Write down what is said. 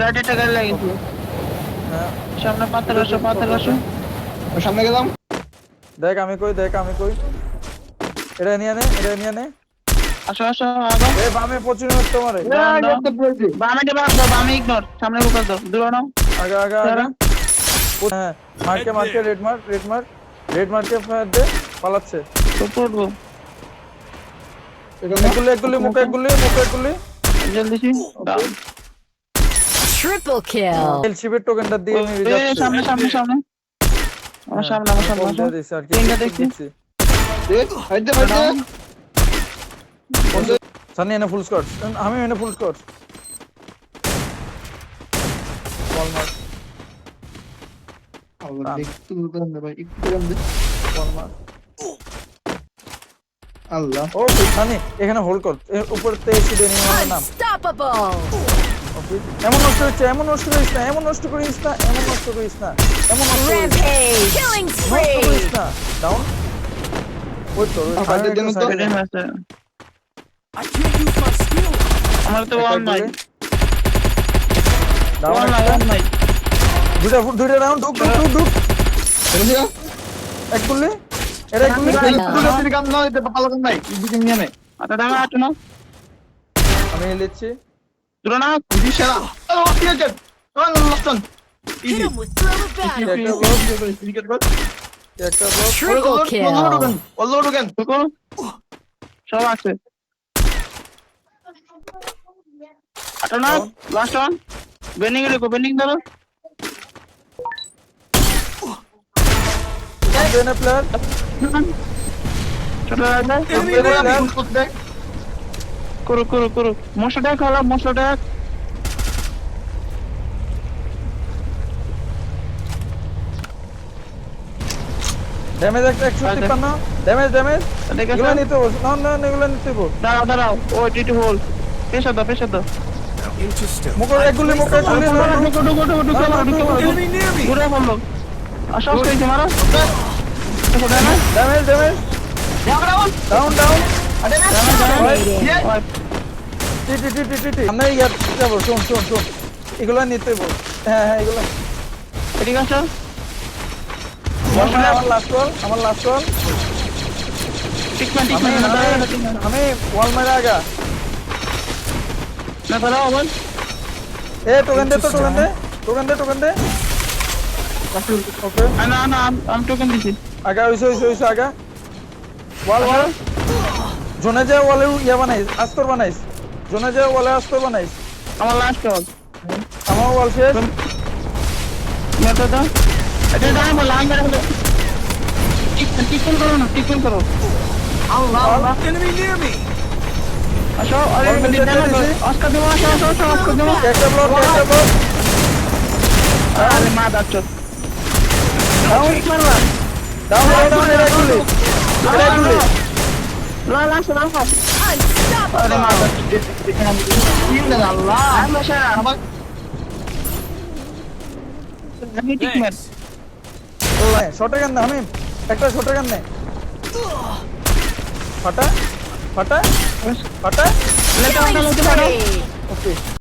Right একটা গাড়ি লাগিয়েছি। হ্যাঁ সামনে পাথর আসো। সামনে গেলাম। দেখ আমি কই এটা নিয়ে নে আসো আগো। এ বামে প্রচুর মারতে মারে বামে ইগনোর, সামনে ফোকাস দাও, দূরে নাও। আগা হ্যাঁ মারকে রেড মারকে ফায়ার দে পালাচ্ছে করবো এক গুলি মুখে জলদি সি ডাউন। Triple kill. শিবের টোকেনটা দিয়ে নিয়ে যাচ্ছে সামনে আমার সামনে বলতে দিছে আর কি তিনটা দেখছি। হাইটে সানি এনে ফুল স্কোর আমি এনে ফুল স্কোর বল মার আল্লাহ একটু দূরে দে ভাই, একটু দূরে দে। বল মার আল্লাহ ও সানি এখানে হোল্ড কর উপর থেকে এসে দিয়ে নিয়ে আমার নাম Unstoppable. ওকে এমন নষ্ট করিস না এমন নষ্ট করিস না Rampage. Killing spree. ডাউন ওই তো ফাইটের জন্য তো আমার তো ওয়ান নাই ডাউন নাই। দুইটা রাউন্ড ঢুক এক গুলি এটা এক গুলি তুই কাম না এটা ভালো কাম নাই, দিকে নিয়ে নে। আটা দাও আটো না আমি লিখছি দূরে না। দিশা আল্লাহ ঠিক আছে। লাস্টন Hit him with thrill of battle. একটা ব্লক Triple kill. অল্লো ঢোকেন। দেখো সব আছে। আটো না লাস্ট ওয়ান। বেন্ডিং ধরো। এনে প্লেয়ার ছোট রাখবে করো মশলা ডাক ড্যামেজ একটা 153 ড্যামেজ এগুলো নিতে বল না এগুলো নিতে বল দাঁড়াও ও টিটি হোল পেশা দাও মুখে এক গুলি ঢুকো ঘুরে বললো আশ্বাস করেছি মারো ড্যামেজ ডাউন টি আমরা ইয়ার যাব শোন এগুলো নিতে বল হ্যাঁ এগুলো ঠিক আছে আমার লাস্ট কল টিকম্যান আমি ওয়াল মারা আগা না দাঁড়াও আবার এ টোকেন দে ওকে না আমি টোকেন দিছি আগা হইছে আগা ওয়াল জোনে যা ওয়ালে ইয়া বানাইস আস্তর বানাইস আমার লাস্ট কল আমার ওয়াল শেষ মেটা দাও এটা দাঁড়া বল লাইন ধরে টিকন করো আল্লাহ এনিমি নিয়ার মি। আসো আরে অস্কার দেবো আসো অস্কার দেবো একটা ব্লক আরে মা দাচ্ছ ডাউন এটা গুলি লাস্ট আরে Unstoppable. মা দাচ্ছ আল্লাহ আমার আমি টিকম্যান শর্টে গান না আমি একটা শর্টে গান নে ফাটা Killing spree. ওকে